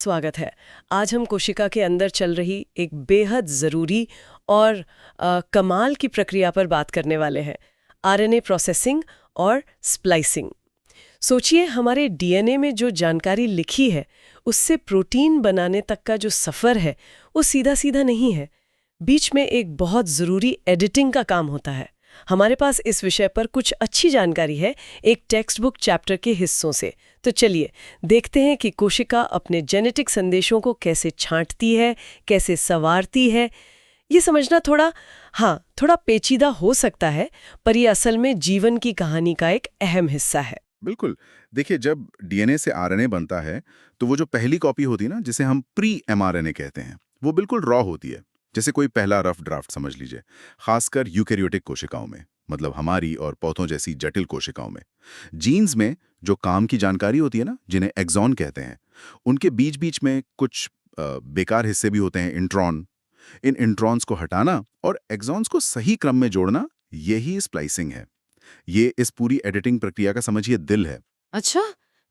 स्वागत है। आज हम कोशिका के अंदर चल रही एक बेहद ज़रूरी और कमाल की प्रक्रिया पर बात करने वाले हैं, आरएनए प्रोसेसिंग और स्प्लाइसिंग। सोचिए, हमारे डीएनए में जो जानकारी लिखी है उससे प्रोटीन बनाने तक का जो सफ़र है वो सीधा सीधा नहीं है। बीच में एक बहुत ज़रूरी एडिटिंग का काम होता है। हमारे पास इस विषय पर कुछ अच्छी जानकारी है एक टेक्स्ट बुक चैप्टर के हिस्सों से। तो चलिए देखते हैं कि कोशिका अपने जेनेटिक संदेशों को कैसे छांटती है, कैसे संवारती है। ये समझना थोड़ा पेचीदा हो सकता है, पर ये असल में जीवन की कहानी का एक अहम हिस्सा है। बिल्कुल। देखिए, जब डीएनए से आरएनए बनता है तो वो जो पहली कॉपी होती है ना, जिसे हम प्री एमआरएनए कहते हैं, वो बिल्कुल रॉ होती है। जैसे कोई पहला रफ ड्राफ्ट समझ लीजिए, खासकर यूकेरियोटिक कोशिकाओं में, मतलब हमारी और पौधों जैसी जटिल कोशिकाओं में। जीन्स में जो काम की जानकारी होती है ना, जिन्हें एक्सॉन कहते हैं, उनके बीच बीच में कुछ बेकार हिस्से भी होते हैं, इंट्रॉन। इन इंट्रॉन्स को हटाना और एक्सॉन्स को सही क्रम में जोड़ना, यही स्प्लाइसिंग है। ये इस पूरी एडिटिंग प्रक्रिया का समझिए दिल है। अच्छा,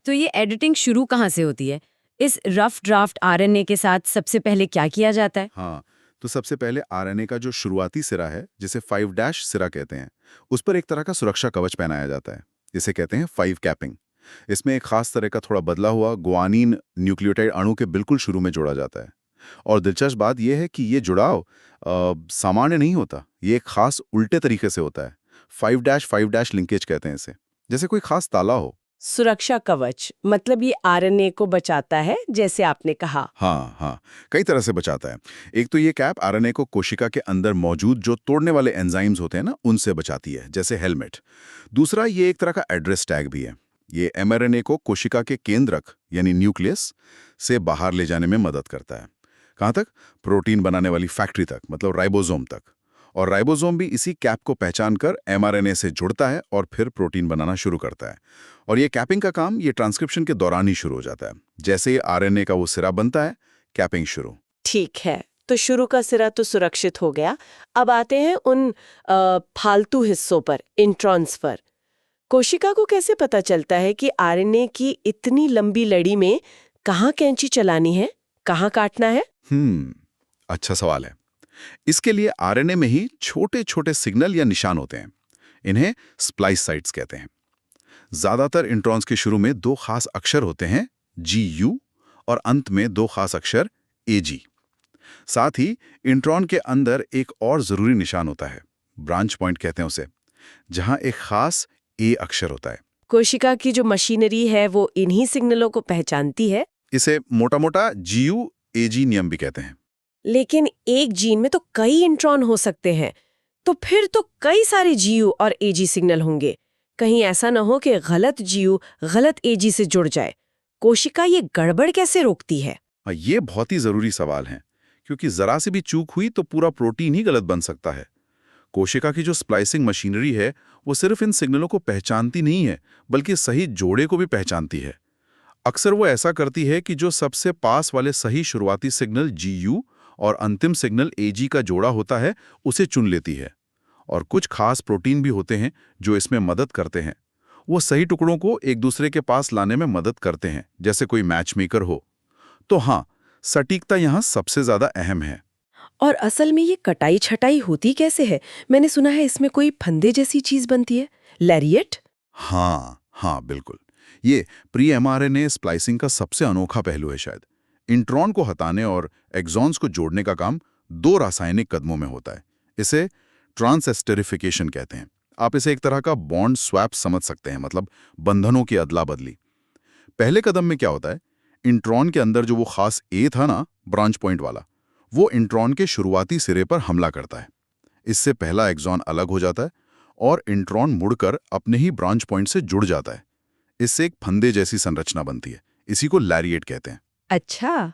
तो ये एडिटिंग शुरू कहाँ से होती है? इस रफ ड्राफ्ट आरएनए के साथ सबसे पहले क्या किया जाता है? हाँ, तो सबसे पहले आरएनए का जो शुरुआती सिरा है, जिसे 5 डैश सिरा कहते हैं, उस पर एक तरह का सुरक्षा कवच पहनाया जाता है। इसे कहते हैं 5 कैपिंग। इसमें एक खास तरह का थोड़ा बदला हुआ गुआनिन न्यूक्लियोटाइड अणु के बिल्कुल शुरू में जोड़ा जाता है। और दिलचस्प बात यह है कि ये जुड़ाव सामान्य नहीं होता, ये एक खास उल्टे तरीके से होता है। 5 डैश लिंकेज कहते हैं इसे, जैसे कोई खास ताला हो। सुरक्षा कवच मतलब ये आरएनए को बचाता है, जैसे आपने कहा। हाँ, कई तरह से बचाता है। एक तो ये कैप आरएनए को कोशिका के अंदर मौजूद जो तोड़ने वाले एंजाइम्स होते हैं ना, उनसे बचाती है, जैसे हेलमेट। दूसरा, ये एक तरह का एड्रेस टैग भी है। ये एमआरएनए को कोशिका के केंद्रक यानी न्यूक्लियस से बाहर ले जाने में मदद करता है। कहाँ तक? प्रोटीन बनाने वाली फैक्ट्री तक, मतलब राइबोसोम तक। और राइबोसोम भी इसी कैप को पहचानकर एमआरएनए से जुड़ता है और फिर प्रोटीन बनाना शुरू करता है। और ये कैपिंग का काम ये ट्रांसक्रिप्शन के दौरान ही शुरू हो जाता है। जैसे ही आरएनए का वो सिरा बनता है, कैपिंग शुरू। ठीक है, तो शुरू का सिरा तो सुरक्षित हो गया। अब आते हैं उन फालतू हिस्सों पर, इंट्रॉन्स पर। कोशिका को कैसे पता चलता है कि आरएनए की इतनी लंबी लड़ी में कहाँ कैंची चलानी है, कहाँ काटना है? अच्छा सवाल है। इसके लिए आरएनए में ही छोटे छोटे सिग्नल या निशान होते हैं। इन्हें स्प्लाइस साइट्स कहते हैं। ज्यादातर इंट्रॉन्स के शुरू में 2 खास अक्षर होते हैं, GU, और अंत में 2 खास अक्षर AG। साथ ही इंट्रॉन के अंदर एक और जरूरी निशान होता है, ब्रांच पॉइंट कहते हैं उसे, जहां एक खास A अक्षर होता है। कोशिका की जो मशीनरी है वो इन्हीं सिग्नलों को पहचानती है। इसे मोटा मोटा GU-AG नियम भी कहते हैं। लेकिन एक जीन में तो कई इंट्रॉन हो सकते हैं, तो फिर तो कई सारे GU और AG सिग्नल होंगे। कहीं ऐसा न हो कि गलत GU गलत AG से जुड़ जाए। कोशिका ये गड़बड़ कैसे रोकती है? ये बहुत ही जरूरी सवाल है, क्योंकि जरा सी भी चूक हुई तो पूरा प्रोटीन ही गलत बन सकता है। कोशिका की जो स्प्लाइसिंग मशीनरी है, वो सिर्फ इन सिग्नलों को पहचानती नहीं है, बल्कि सही जोड़े को भी पहचानती है। अक्सर वो ऐसा करती है कि जो सबसे पास वाले सही शुरुआती सिग्नल GU और अंतिम सिग्नल AG का जोड़ा होता है, उसे चुन लेती है। और कुछ खास प्रोटीन भी होते हैं जो इसमें मदद करते हैं। वो सही टुकड़ों को एक दूसरे के पास लाने में मदद करते हैं, जैसे कोई मैचमेकर हो। तो हाँ, सटीकता यहाँ सबसे ज्यादा अहम है। और असल में ये कटाई छटाई होती कैसे है? मैंने सुना है इसमें कोई फंदे जैसी चीज बनती है, लैरिएट। हाँ, बिल्कुल। ये प्री एमआरएनए स्प्लाइसिंग का सबसे अनोखा पहलू है शायद। इंट्रॉन को हटाने और एक्सॉन्स को जोड़ने का काम 2 रासायनिक कदमों में होता है। इसे ट्रांसएस्टेरिफिकेशन कहते हैं। आप इसे एक तरह का बॉन्ड स्वैप समझ सकते हैं, मतलब बंधनों की अदला बदली। पहले कदम में क्या होता है, इंट्रॉन के अंदर जो वो खास ए था ना, ब्रांच पॉइंट वाला, वो इंट्रॉन के शुरुआती सिरे पर हमला करता है। इससे पहला एक्सॉन अलग हो जाता है और इंट्रॉन मुड़कर अपने ही ब्रांच पॉइंट से जुड़ जाता है। इससे एक फंदे जैसी संरचना बनती है। इसी को लैरिएट कहते हैं। अच्छा,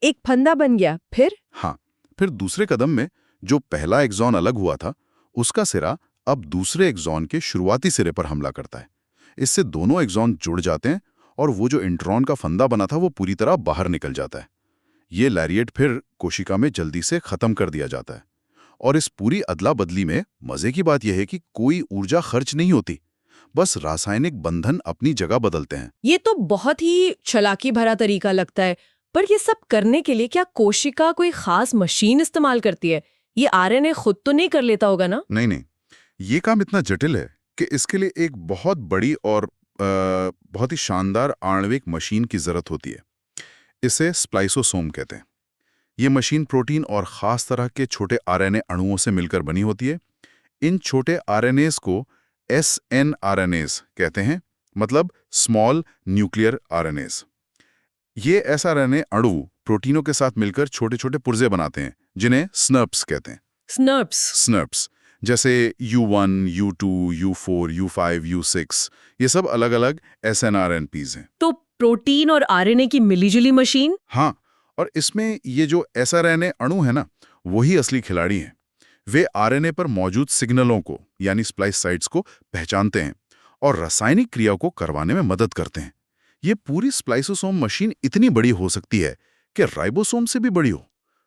एक फंदा बन गया, फिर? हाँ, फिर दूसरे कदम में जो पहला एक्सॉन अलग हुआ था, उसका सिरा अब दूसरे एक्सॉन के शुरुआती सिरे पर हमला करता है। इससे दोनों एक्सॉन जुड़ जाते हैं और वो जो इंट्रॉन का फंदा बना था, वो पूरी तरह बाहर निकल जाता है। ये लैरिएट फिर कोशिका में जल्दी से खत्म कर दिया जाता है। और इस पूरी अदला बदली में मजे की बात यह है कि कोई ऊर्जा खर्च नहीं होती, बस रासायनिक बंधन अपनी जगह बदलते हैं। ये तो बहुत ही चालाकी भरा तरीका लगता है। पर ये सब करने के लिए क्या कोशिका कोई खास मशीन इस्तेमाल करती है? ये आरएनए खुद तो नहीं कर लेता होगा ना? नहीं नहीं, ये काम इतना जटिल है कि इसके लिए एक बहुत बड़ी और बहुत ही शानदार आणविक मशीन की जरूरत होती है। इसे स्प्लाइसोसोम कहते हैं। ये मशीन प्रोटीन और खास तरह के छोटे आरएनए अणुओं से मिलकर बनी होती है। इन छोटे आरएनएस को एसएनआरएनएस कहते हैं, मतलब स्मॉल न्यूक्लियर आरएनएस। ये एसआरएनए अणु प्रोटीनों के साथ मिलकर छोटे छोटे पुर्जे बनाते हैं, जिन्हें स्नर्प्स कहते हैं। स्नर्प्स जैसे U1, U2, U4, U5, U6, ये सब अलग अलग एसएनआरएनपीज हैं। तो प्रोटीन और आरएनए की मिलीजुली मशीन? हाँ, और इसमें ये जो एसआरएनए अणु है ना, वही असली खिलाड़ी हैं। वे आरएनए पर मौजूद सिग्नलों को यानी स्प्लाइस साइट्स को पहचानते हैं और रासायनिक क्रिया को करवाने में मदद करते हैं। ये पूरी स्प्लाइसोसोम मशीन इतनी बड़ी हो सकती है कि राइबोसोम से भी बड़ी हो।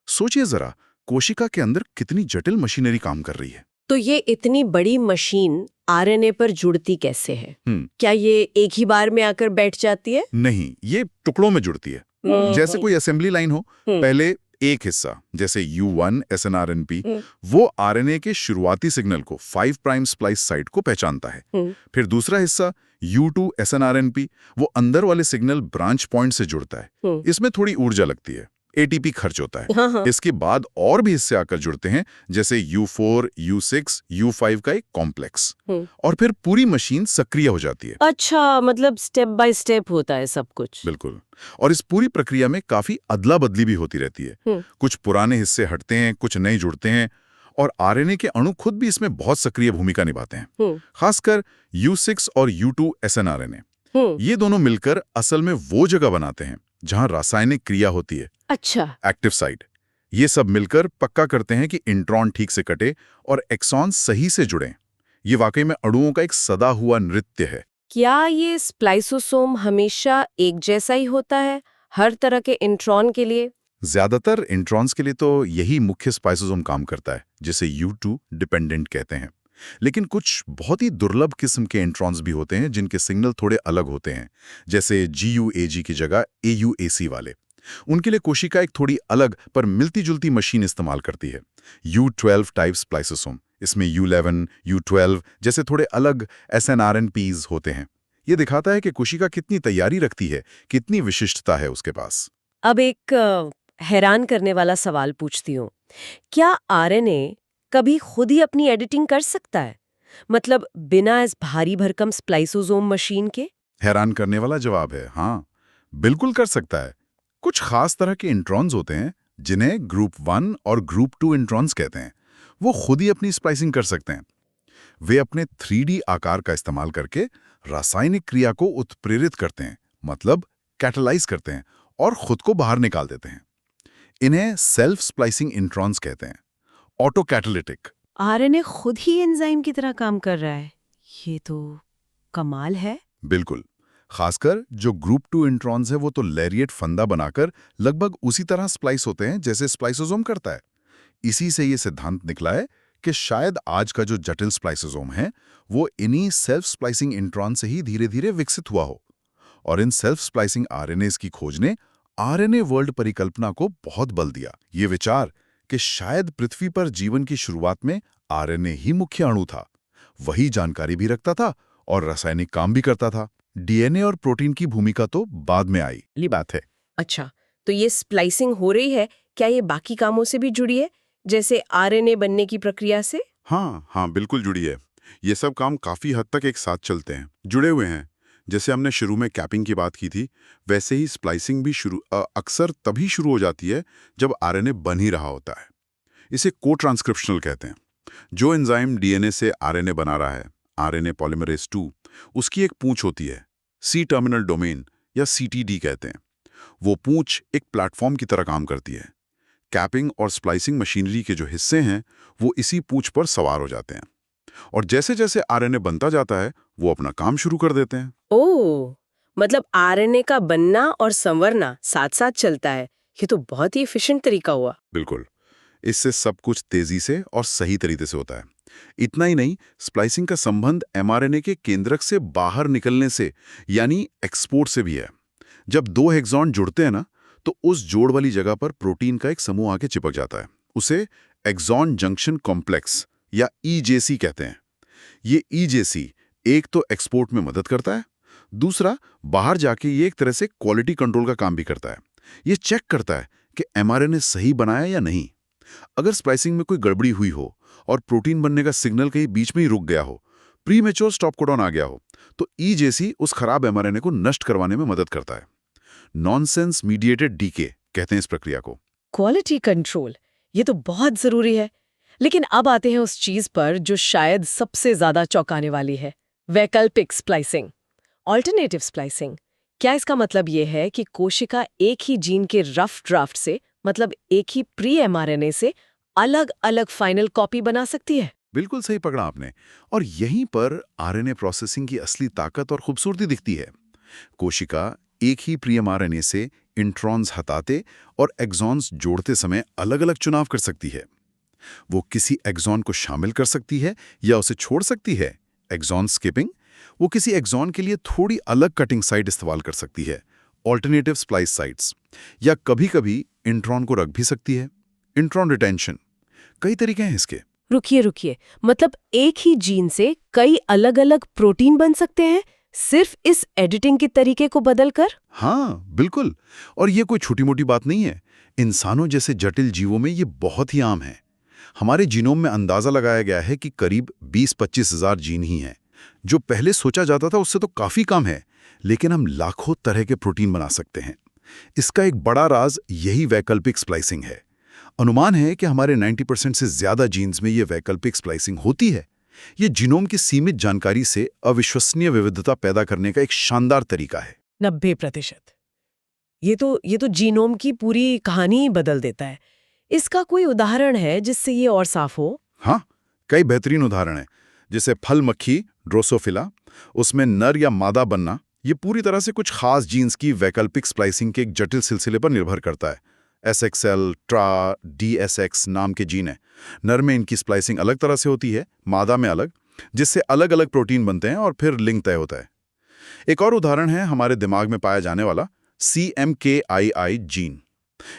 सोचिए जरा, कोशिका के अंदर कितनी जटिल मशीनरी काम कर रही है। तो ये इतनी बड़ी मशीन आरएनए पर जुड़ती कैसे है? क्या ये एक ही बार में आकर बैठ जाती है? नहीं, ये टुकड़ों में जुड़ती है। जैसे कोई असेंबली लाइन हो, पहले एक हिस्सा जैसे U1 एसएनआरएनपी वो आरएनए के शुरुआती सिग्नल को 5 प्राइम स्प्लाइस साइट को पहचानता है। फिर दूसरा हिस्सा U2 एसएनआरएनपी वो अंदर वाले सिग्नल ब्रांच पॉइंट से जुड़ता है। इसमें थोड़ी ऊर्जा लगती है, एटीपी खर्च होता है। हाँ। इसके बाद और भी हिस्से आकर जुड़ते हैं, जैसे U4, U6, U5 का एक कॉम्प्लेक्स, और फिर पूरी मशीन सक्रिय हो जाती है। अच्छा, मतलब स्टेप बाय स्टेप होता है सब कुछ। बिल्कुल। और इस पूरी प्रक्रिया में काफी अदला बदली भी होती रहती है। कुछ पुराने हिस्से हटते हैं, कुछ नए जुड़ते हैं, और आरएनए के अणु खुद भी इसमें बहुत सक्रिय भूमिका निभाते हैं। खासकर U6 और U2 एसएनआरएनए, ये दोनों मिलकर असल में वो जगह बनाते हैं जहां रासायनिक क्रिया होती है। अच्छा। Active site. ये सब मिलकर पक्का करते हैं कि इंट्रॉन ठीक से कटे और एक्सॉन सही से जुड़ें। ये वाकई में अणुओं का एक सदा हुआ नृत्य है। क्या ये स्प्लाइसोसोम हमेशा एक जैसा ही होता है हर तरह के इंट्रॉन के लिए? ज्यादातर इंट्रॉन्स के लिए तो यही मुख्य स्प्लाइसोसोम काम करता है, जिसे U2 डिपेंडेंट कहते हैं। लेकिन कुछ बहुत ही दुर्लभ किस्म के इंट्रॉन्स भी होते हैं जिनके सिग्नल थोड़े अलग होते हैं, जैसे GUAG की जगह AUAC वाले। उनके लिए कोशिका एक थोड़ी अलग पर मिलती जुलती मशीन इस्तेमाल करती है, U12 टाइप स्प्लाइसोसोम। इसमें U11, U12 जैसे थोड़े अलग एसएनआरएनपीज होते हैं। ये दिखाता है कि कोशिका कितनी तैयारी रखती है, कितनी विशिष्टता है उसके पास। अब एक हैरान करने वाला सवाल पूछती हूँ, क्या आरएनए कभी खुद ही अपनी एडिटिंग कर सकता है? मतलब बिना इस भारी भरकम स्प्लाइसोसोम मशीन के? हैरान करने वाला जवाब है, हाँ, बिल्कुल कर सकता है। कुछ खास तरह के इंट्रॉन्स होते हैं जिन्हें ग्रुप 1 और ग्रुप 2 इंट्रॉन्स कहते हैं। वो खुद ही अपनी स्प्लाइसिंग कर सकते हैं। वे अपने 3D आकार का इस्तेमाल करके रासायनिक क्रिया को उत्प्रेरित करते हैं, मतलब कैटलाइज करते हैं, और खुद को बाहर निकाल देते हैं। इन्हें सेल्फ स्प्लाइसिंग इंट्रॉन्स कहते हैं, ऑटो कैटालिटिक। आरएनए खुद ही एंजाइम की तरह काम कर रहा है, ये तो कमाल है। बिल्कुल। खासकर जो ग्रुप 2 इंट्रॉन्स है वो तो लैरिएट फंदा बनाकर लगभग उसी तरह स्प्लाइस होते हैं जैसे स्प्लाइसोसोम करता है। इसी से ये सिद्धांत निकला है कि शायद आज का जो जटिल स्प्लाइसोसोम है वो इन्हीं सेल्फ स्प्लाइसिंग इंट्रॉन से ही धीरे धीरे विकसित हुआ हो। और इन सेल्फ स्प्लाइसिंग आरएनएस की खोज ने आरएनए वर्ल्ड परिकल्पना को बहुत बल दिया। ये विचार कि शायद पृथ्वी पर जीवन की शुरुआत में आरएनए ही मुख्य अणु था, वही जानकारी भी रखता था और रासायनिक काम भी करता था। डीएनए और प्रोटीन की भूमिका तो बाद में आई बात है। अच्छा, तो ये स्प्लाइसिंग हो रही है, क्या ये बाकी कामों से भी जुड़ी है, जैसे आरएनए बनने की प्रक्रिया से? हाँ, बिल्कुल जुड़ी है। ये सब काम काफी हद तक एक साथ चलते हैं, जुड़े हुए हैं। जैसे हमने शुरू में कैपिंग की बात की थी, वैसे ही स्प्लाइसिंग भी अक्सर तभी शुरू हो जाती है जब आरएनए बन ही रहा होता है। इसे को-ट्रांसक्रिप्शनल कहते हैं। जो एंजाइम डीएनए से आरएनए बना रहा है, आरएनए पॉलीमरेज 2, उसकी एक पूंछ होती है, सी टर्मिनल डोमेन या CTD कहते हैं। वो पूंछ एक प्लेटफॉर्म की तरह काम करती है। कैपिंग और स्प्लाइसिंग मशीनरी के जो हिस्से हैं वो इसी पूंछ पर सवार हो जाते हैं, और जैसे जैसे आरएनए बनता जाता है वो अपना काम शुरू कर देते हैं। ओह, मतलब आरएनए का बनना और संवरना साथ साथ चलता है। ये तो बहुत ही एफिशिएंट तरीका हुआ। बिल्कुल। इससे सब कुछ तेजी से और सही तरीके से होता है। इतना ही नहीं, स्प्लाइसिंग का संबंध एमआरएनए के केंद्रक से बाहर निकलने से यानी एक्सपोर्ट से भी है। जब 2 हेक्सॉन जुड़ते हैं ना, तो उस जोड़ वाली जगह पर प्रोटीन का एक समूह आके चिपक जाता है। उसे एक्सॉन जंक्शन कॉम्प्लेक्स या ईजेसी कहते हैं। ये ईजेसी एक तो एक्सपोर्ट में मदद करता है, दूसरा बाहर जाके ये एक तरह से क्वालिटी कंट्रोल का काम भी करता है। ये चेक करता है कि एमआरएनए सही बनाया या नहीं। अगर स्प्लाइसिंग में कोई गड़बड़ी हुई हो और प्रोटीन बनने का सिग्नल कहीं बीच में ही रुक गया हो, प्रीमेच्योर स्टॉप कोडॉन आ गया हो, तो ईजेसी उस खराब एमआरएनए को नष्ट करवाने में मदद करता है। नॉनसेंस मीडिएटेड डीके कहते हैं इस प्रक्रिया को। क्वालिटी कंट्रोल, ये तो बहुत जरूरी है। लेकिन अब आते हैं उस चीज पर जो शायद सबसे ज्यादा चौंकाने वाली है, वैकल्पिक स्प्लाइसिंग, ऑल्टरनेटिव स्प्लाइसिंग। क्या इसका मतलब ये है कि कोशिका एक ही जीन के रफ ड्राफ्ट से, मतलब एक ही प्री एमआरएनए से अलग अलग फाइनल कॉपी बना सकती है? बिल्कुल सही पकड़ा आपने। और यहीं पर आरएनए प्रोसेसिंग की असली ताकत और खूबसूरती दिखती है। कोशिका एक ही प्री एमआरएनए से इंट्रॉन्स हटाते और एक्सॉन्स जोड़ते समय अलग-अलग चुनाव कर सकती है। वो किसी एक्सॉन को शामिल कर सकती है या उसे छोड़ सकती है, एक्सॉन स्किपिंग। वो किसी एक्सॉन के लिए थोड़ी अलग कटिंग साइट इस्तेमाल कर सकती है, ऑल्टरनेटिव स्प्लाइस साइट्स। या कभी-कभी इंट्रॉन को रख भी सकती है, इंट्रॉन रिटेंशन। कई तरीके हैं इसके। रुकिए, मतलब एक ही जीन से कई अलग अलग प्रोटीन बन सकते हैं सिर्फ इस एडिटिंग के तरीके को बदलकर? हाँ, बिल्कुल। और ये कोई छोटी-मोटी बात नहीं है। इंसानों जैसे जटिल जीवों में ये बहुत ही आम है। हमारे जीनोम में अंदाजा लगाया गया है कि करीब 20-25 हज़ार जीन ही हैं। जो पहले सोचा जाता था उससे तो काफ़ी कम है, लेकिन हम लाखों तरह के प्रोटीन बना सकते हैं। इसका एक बड़ा राज यही वैकल्पिक स्प्लाइसिंग है। अनुमान है कि हमारे 90% से ज़्यादा जीन्स में ये वैकल्पिक स्प्लाइसिंग होती है। ये जीनोम की सीमित जानकारी से अविश्वसनीय विविधता पैदा करने का एक शानदार तरीका है। 90%। ये तो जीनोम की पूरी कहानी ही बदल देता है। इसका कोई उदाहरण है जिससे ये और साफ हो? हाँ, कई बेहतरीन उदाहरण हैं। जैसे फल मक्खी ड्रोसोफिला, उसमें नर या मादा बनना, ये पूरी तरह से कुछ खास जीन्स की वैकल्पिक स्प्लाइसिंग के एक जटिल सिलसिले पर निर्भर करता है। SXL, ट्रा, DSX नाम के जीन है। नर में इनकी स्प्लाइसिंग अलग तरह से होती है, मादा में अलग, जिससे अलग अलग प्रोटीन बनते हैं और फिर लिंक तय होता है। एक और उदाहरण है हमारे दिमाग में पाया जाने वाला CMKII जीन।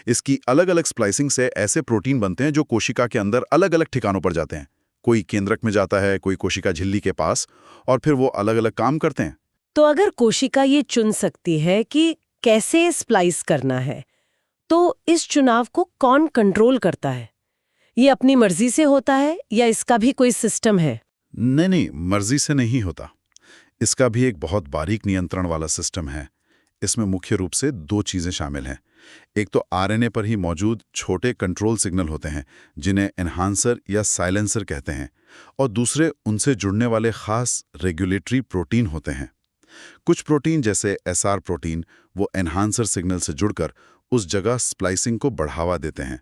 इसकी अलग अलग स्प्लाइसिंग से ऐसे प्रोटीन बनते हैं जो कोशिका के अंदर अलग अलग ठिकानों पर जाते हैं। कोई केंद्रक में जाता है, कोई कोशिका झिल्ली के पास, और फिर वो अलग अलग काम करते हैं। तो अगर कोशिका ये चुन सकती है कि कैसे स्प्लाइस करना है, तो इस चुनाव को कौन कंट्रोल करता है? ये अपनी मर्जी से होता है या इसका भी कोई सिस्टम है? नहीं, मर्जी से नहीं होता। इसका भी एक बहुत बारीक नियंत्रण वाला सिस्टम है। इसमें मुख्य रूप से 2 चीजें शामिल हैं। एक तो आरएनए पर ही मौजूद छोटे कंट्रोल सिग्नल होते हैं, जिन्हें एनहांसर या साइलेंसर कहते हैं, और दूसरे उनसे जुड़ने वाले खास रेगुलेटरी प्रोटीन होते हैं। कुछ प्रोटीन जैसे एसआर प्रोटीन वो एनहांसर सिग्नल से जुड़कर उस जगह स्प्लाइसिंग को बढ़ावा देते हैं।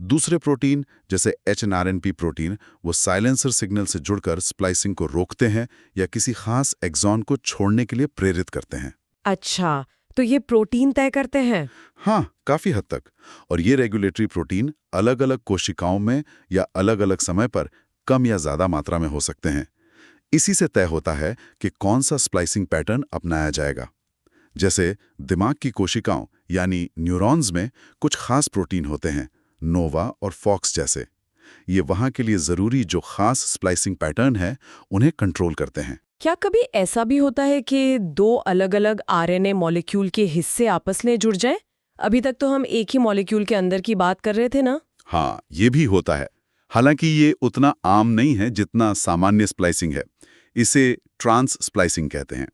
दूसरे प्रोटीन जैसे एचएनआरएनपी प्रोटीन वो साइलेंसर सिग्नल से जुड़कर स्प्लाइसिंग को रोकते हैं या किसी खास एक्सॉन को छोड़ने के लिए प्रेरित करते हैं। अच्छा, तो ये प्रोटीन तय करते हैं? हाँ, काफी हद तक। और ये रेगुलेटरी प्रोटीन अलग अलग कोशिकाओं में या अलग अलग समय पर कम या ज्यादा मात्रा में हो सकते हैं। इसी से तय होता है कि कौन सा स्प्लाइसिंग पैटर्न अपनाया जाएगा। जैसे दिमाग की कोशिकाओं यानी न्यूरॉन्स में कुछ खास प्रोटीन होते हैं, नोवा और फॉक्स जैसे। ये वहां के लिए जरूरी जो खास स्प्लाइसिंग पैटर्न है उन्हें कंट्रोल करते हैं। क्या कभी ऐसा भी होता है कि 2 अलग-अलग आरएनए मॉलिक्यूल के हिस्से आपस में जुड़ जाएं? अभी तक तो हम एक ही मॉलिक्यूल के अंदर की बात कर रहे थे ना? हाँ, ये भी होता है। हालांकि ये उतना आम नहीं है जितना सामान्य स्प्लाइसिंग है। इसे ट्रांस स्प्लाइसिंग कहते हैं।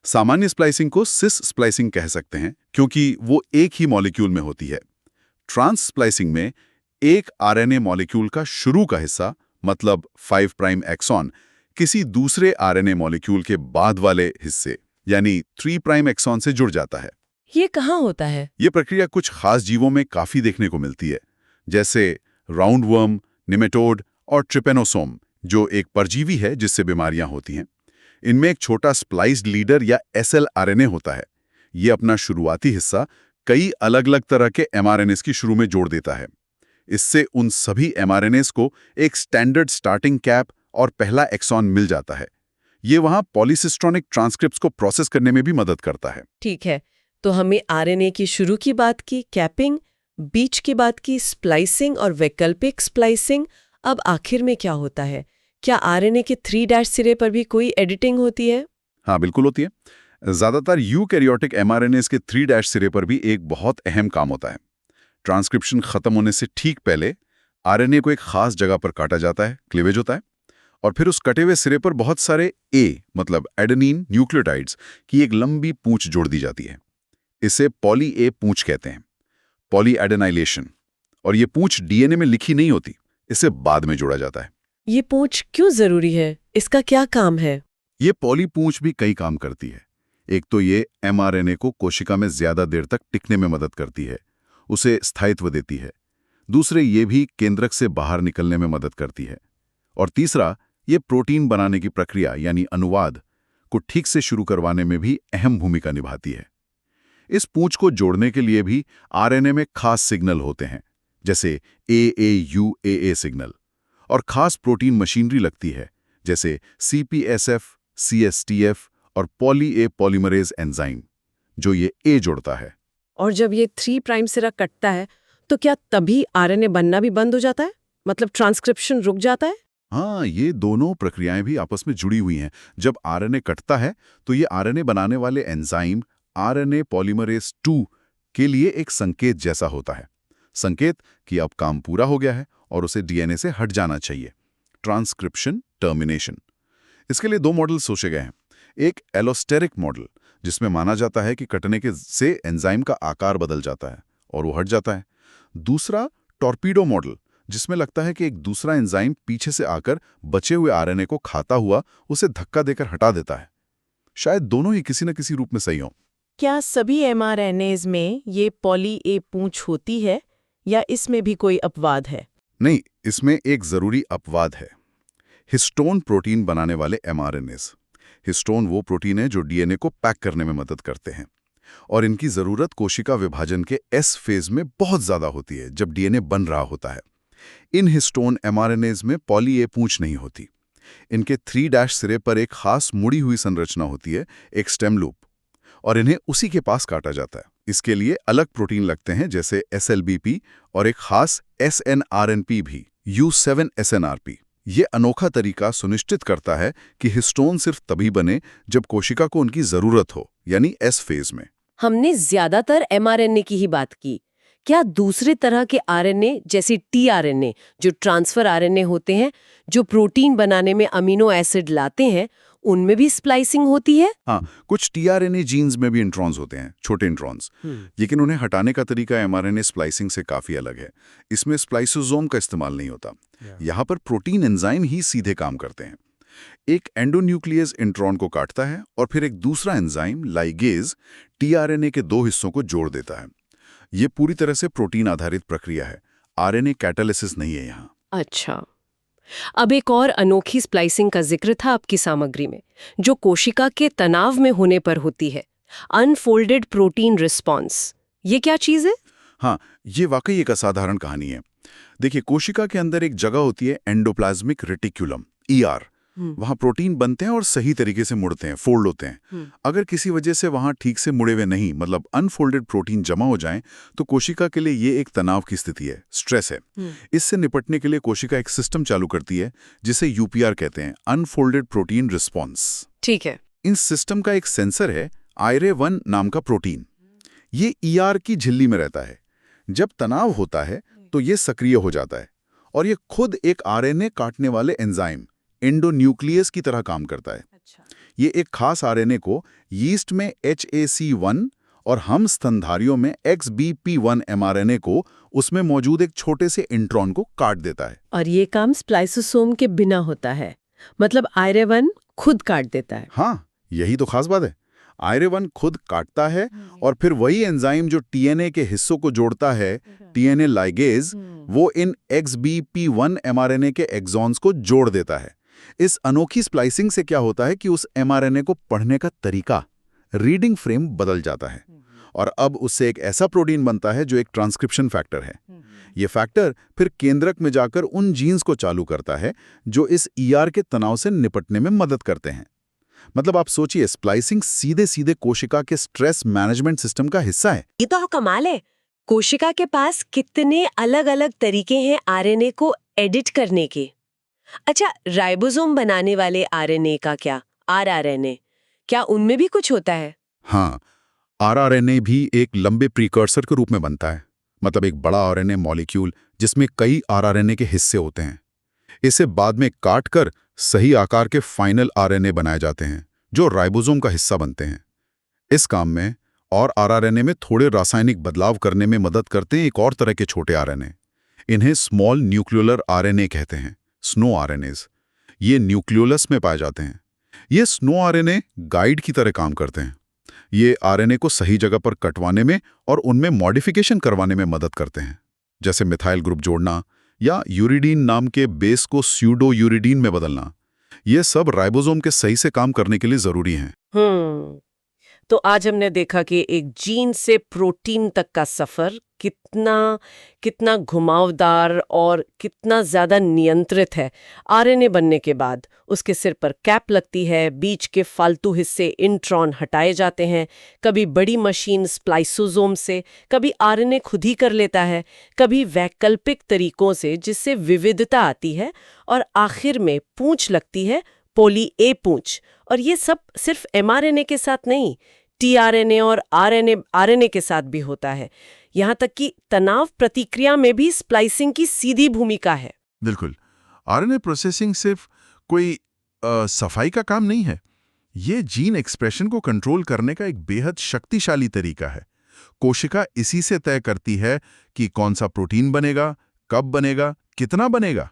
सामान्य स्प्लाइसिंग को सिस स्प्लाइसिंग कह सकते हैं क्योंकि वो एक ही मॉलिक्यूल में होती है। ट्रांस स्प्लाइसिंग में एक आरएनए मॉलिक्यूल का शुरू का हिस्सा, मतलब 5 प्राइम एक्सॉन, किसी दूसरे आरएनए मॉलिक्यूल के बाद वाले हिस्से यानी 3 प्राइम एक्सॉन से जुड़ जाता है। ये कहाँ होता है? ये प्रक्रिया कुछ खास जीवों में काफी देखने को मिलती है, जैसे राउंडवर्म, निमेटोड और ट्रिपेनोसोम, जो एक परजीवी है जिससे बीमारियां होती हैं। इनमें एक छोटा स्प्लाइस्ड लीडर या एसएल आरएनए होता है। ये अपना शुरुआती हिस्सा कई अलग अलग तरह के एमआरएनएस की शुरू में जोड़ देता है। इससे उन सभी एमआरएनएस को एक स्टैंडर्ड स्टार्टिंग कैप और पहला एक्सॉन मिल जाता है। ये वहां पॉलीसिस्ट्रॉनिक ट्रांसक्रिप्ट्स को प्रोसेस करने में भी मदद करता है। ठीक है, तो हमें आरएनए की शुरू की बात की, कैपिंग, बीच की बात की, स्प्लाइसिंग और वैकल्पिक स्प्लाइसिंग। अब आखिर में क्या होता है? क्या आरएनए के 3' सिरे पर भी कोई एडिटिंग होती है? हाँ, बिल्कुल होती है। ज्यादातर यूकैरियोटिक एमआरएनएस के 3' सिरे पर भी एक बहुत अहम काम होता है। ट्रांसक्रिप्शन खत्म होने से ठीक पहले आरएनए को एक खास जगह पर काटा जाता है, क्लीवेज होता है, और फिर उस कटे हुए सिरे पर बहुत सारे ए मतलब एडेनिन न्यूक्लियोटाइड्स की एक लंबी पूंछ जोड़ दी जाती है। इसे पॉली ए पूंछ कहते हैं, पॉली एडेनाइलेशन। और ये पूंछ डीएनए में लिखी नहीं होती, इसे बाद में जोड़ा जाता है। ये पूंछ क्यों जरूरी है? इसका क्या काम है? ये पॉली पूंछ भी कई काम करती है। एक तो ये एमआरएनए को कोशिका में ज्यादा देर तक टिकने में मदद करती है, उसे स्थायित्व देती है। दूसरे, ये भी केंद्रक से बाहर निकलने में मदद करती है। और तीसरा, ये प्रोटीन बनाने की प्रक्रिया यानी अनुवाद को ठीक से शुरू करवाने में भी अहम भूमिका निभाती है। इस पूंछ को जोड़ने के लिए भी आरएनए में खास सिग्नल होते हैं, जैसे AAUAA सिग्नल, और खास प्रोटीन मशीनरी लगती है, जैसे CPSF, CSTF और पॉली ए पॉलीमरेज एंजाइम, जो ये ए जोड़ता है। और जब ये 3' सिरा कटता है तो क्या तभी आरएनए बनना भी बंद हो जाता है? मतलब ट्रांसक्रिप्शन रुक जाता है? हाँ, ये दोनों प्रक्रियाएं भी आपस में जुड़ी हुई हैं। जब आरएनए कटता है तो ये आरएनए बनाने वाले एंजाइम आरएनए पॉलीमरेज 2 के लिए एक संकेत जैसा होता है। संकेत कि अब काम पूरा हो गया है और उसे डीएनए से हट जाना चाहिए। Transcription termination. इसके लिए 2 मॉडल सोचे गए हैं। एक एलोस्टेरिक मॉडल, जिसमें माना जाता है कि कटने के से एंजाइम का आकार बदल जाता है और वो हट जाता है। दूसरा टॉर्पीडो मॉडल, जिसमें लगता है कि एक दूसरा एंजाइम पीछे से आकर बचे हुए आरएनए को खाता हुआ उसे धक्का देकर हटा देता है। शायद दोनों ही किसी न किसी रूप में सही हों। क्या सभी एमआरएनएज में ये पॉली ए पूंछ होती है या इसमें भी कोई अपवाद है? नहीं, इसमें एक जरूरी अपवाद है। हिस्टोन प्रोटीन बनाने वाले एमआरएनएस। हिस्टोन वो प्रोटीन है जो डीएनए को पैक करने में मदद करते हैं, और इनकी जरूरत कोशिका विभाजन के एस फेज में बहुत ज्यादा होती है, जब डीएनए बन रहा होता है। इन हिस्टोन एमआरएनएज में पॉली ए पूंछ नहीं होती। इनके 3' सिरे पर एक खास मुड़ी हुई संरचना होती है, एक स्टेम लूप, और इन्हें उसी के पास काटा जाता है। इसके लिए अलग प्रोटीन लगते हैं, जैसे SLBP और एक खास SNRNP भी, U7SNRP। ये अनोखा तरीका सुनिश्चित करता है कि हिस्टोन सिर्फ तभी बने जब कोशिका को उनकी जरूरत हो, यानी एस फेज में। हमने ज्यादातर एमआरएनए की ही बात की। क्या दूसरे तरह के आरएनए जैसे टीआरएनए, जो ट्रांसफर आरएनए होते हैं, जो प्रोटीन बनाने में अमीनो एसिड लाते हैं, उनमें भी स्प्लाइसिंग होती है? हाँ, कुछ टीआरएनए जीन्स में भी इंट्रॉन्स होते हैं, छोटे इंट्रॉन्स, लेकिन उन्हें हटाने का तरीका एमआरएनए स्प्लाइसिंग से काफी अलग है। इसमें स्प्लाइसोसोम का इस्तेमाल नहीं होता। यहाँ पर प्रोटीन एंजाइम ही सीधे काम करते हैं। एक एंडोन्यूक्लियस इंट्रॉन को काटता है और फिर एक दूसरा एंजाइम लाइगेज टीआरएनए के 2 हिस्सों को जोड़ देता है। ये पूरी तरह से प्रोटीन आधारित प्रक्रिया है, आरएनए कैटालिसिस नहीं है यहाँ। अच्छा, अब एक और अनोखी स्प्लाइसिंग का जिक्र था आपकी सामग्री में, जो कोशिका के तनाव में होने पर होती है, अनफोल्डेड प्रोटीन रिस्पॉन्स। ये क्या चीज है? हाँ, ये वाकई एक असाधारण कहानी है। देखिए, कोशिका के अंदर एक जगह होती है एंडोप्लाज्मिक रेटिक्यूलम, ER। वहां प्रोटीन बनते हैं और सही तरीके से मुड़ते हैं, फोल्ड होते हैं। अगर किसी वजह से वहां ठीक से मुड़े हुए नहीं, मतलब अनफोल्डेड प्रोटीन जमा हो जाएं, तो कोशिका के लिए ये एक तनाव की स्थिति है, स्ट्रेस है। इससे निपटने के लिए कोशिका एक सिस्टम चालू करती है, जिसे UPR कहते हैं, अनफोल्डेड प्रोटीन रिस्पॉन्स। ठीक है। इन सिस्टम का एक सेंसर है, IRA1 नाम का प्रोटीन। ये ER की झिल्ली में रहता है। जब तनाव होता है तो ये सक्रिय हो जाता है, और ये खुद एक आरएनए काटने वाले एंजाइम एंडोन्यूक्लियस की तरह काम करता है। ये एक खास आरएनए को यीस्ट में HAC1 और हम स्तनधारियों में XBP1 mRNA को उसमें मौजूद एक छोटे से इंट्रॉन को काट देता है। और ये काम स्प्लाइसोसोम के बिना होता है, मतलब IRA1 खुद काट देता है। हाँ, यही तो खास बात है। IRA1 खुद काटता है और फिर वही एंजाइम जो TNA के हिस्सों को जोड़ता है, TNA लाइगेज, वो इन XBP1 mRNA के एक्सॉन्स को जोड़ देता है। इस अनोखी स्प्लाइसिंग से क्या होता है कि उस mRNA को पढ़ने का तरीका, रीडिंग फ्रेम बदल जाता है, और अब उससे एक ऐसा प्रोटीन बनता है जो एक ट्रांसक्रिप्शन फैक्टर है। ये फैक्टर फिर केंद्रक में जाकर उन जीन्स को चालू करता है जो इस ER के तनाव से निपटने में मदद करते हैं। मतलब आप सोचिए, स्प्लाइसिंग सीधे सीधे कोशिका के स्ट्रेस मैनेजमेंट सिस्टम का हिस्सा है। ये तो कमाल है। कोशिका के पास कितने अलग अलग तरीके हैं आरएनए को एडिट करने के। अच्छा, राइबोसोम बनाने वाले आरएनए का क्या, आरआरएनए, क्या उनमें भी कुछ होता है? हाँ, आरआरएनए भी एक लंबे प्रीकर्सर के रूप में बनता है। मतलब एक बड़ा आरएनए मॉलिक्यूल जिसमें कई आरआरएनए के हिस्से होते हैं। इसे बाद में काट कर सही आकार के फाइनल आरएनए बनाए जाते हैं, जो राइबोसोम का हिस्सा बनते हैं। इस काम में और आरआरएनए में थोड़े रासायनिक बदलाव करने में मदद करते हैं एक और तरह के छोटे आरएनए। इन्हें स्मॉल न्यूक्लियोलर आरएनए कहते हैं, स्नो आरएनएज। ये न्यूक्लियोलस में पाए जाते हैं। ये स्नो आरएनए गाइड की तरह काम करते हैं। ये आरएनए को सही जगह पर कटवाने में और उनमें मॉडिफिकेशन करवाने में मदद करते हैं, जैसे मिथाइल ग्रुप जोड़ना या यूरिडीन नाम के बेस को स्यूडो यूरिडीन में बदलना। ये सब राइबोसोम के सही से काम करने के लिए जरूरी हैं। तो आज हमने देखा कि एक जीन से प्रोटीन तक का सफर कितना घुमावदार और कितना ज्यादा नियंत्रित है। आरएनए बनने के बाद उसके सिर पर कैप लगती है, बीच के फालतू हिस्से इंट्रॉन हटाए जाते हैं। कभी बड़ी मशीन स्प्लाइसोसोम से, कभी आरएनए खुद ही कर लेता है, कभी वैकल्पिक तरीकों से जिससे विविधता आती है, और आखिर में पूंछ लगती है, पॉली ए पूंछ। और ये सब सिर्फ एमआरएनए के साथ नहीं, टीआरएनए और आरएनए के साथ भी होता है। यहाँ तक कि तनाव प्रतिक्रिया में भी स्प्लाइसिंग की सीधी भूमिका है। बिल्कुल, आरएनए प्रोसेसिंग सिर्फ कोई सफाई का काम नहीं है। ये जीन एक्सप्रेशन को कंट्रोल करने का एक बेहद शक्तिशाली तरीका है। कोशिका इसी से तय करती है कि कौन सा प्रोटीन बनेगा, कब बनेगा, कितना बनेगा।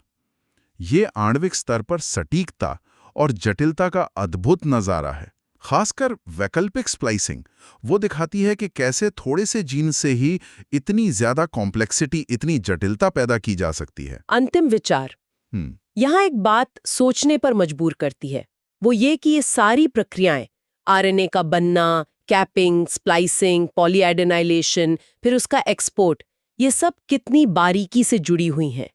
ये आणविक स्तर पर सटीकता और जटिलता का अद्भुत नजारा है। खासकर वैकल्पिक स्प्लाइसिंग वो दिखाती है कि कैसे थोड़े से जीन से ही इतनी ज्यादा कॉम्प्लेक्सिटी, इतनी जटिलता पैदा की जा सकती है। अंतिम विचार यहाँ एक बात सोचने पर मजबूर करती है, वो ये कि ये सारी प्रक्रियाएं, आरएनए का बनना, कैपिंग, स्प्लाइसिंग, पॉलीएडेनाइलेशन, फिर उसका एक्सपोर्ट, ये सब कितनी बारीकी से जुड़ी हुई हैं,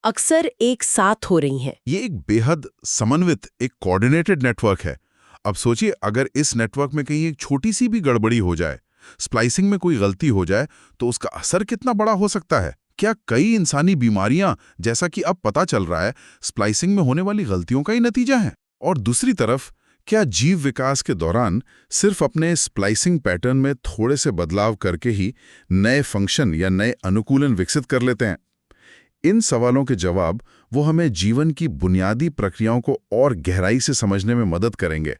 अक्सर एक साथ हो रही हैं। ये एक बेहद समन्वित, एक कोऑर्डिनेटेड नेटवर्क है। अब सोचिए, अगर इस नेटवर्क में कहीं एक छोटी सी भी गड़बड़ी हो जाए, स्प्लाइसिंग में कोई गलती हो जाए, तो उसका असर कितना बड़ा हो सकता है। क्या कई इंसानी बीमारियां, जैसा कि अब पता चल रहा है, स्प्लाइसिंग में होने वाली गलतियों का ही नतीजा है? और दूसरी तरफ, क्या जीव विकास के दौरान सिर्फ अपने स्प्लाइसिंग पैटर्न में थोड़े से बदलाव करके ही नए फंक्शन या नए अनुकूलन विकसित कर लेते हैं? इन सवालों के जवाब वो हमें जीवन की बुनियादी प्रक्रियाओं को और गहराई से समझने में मदद करेंगे।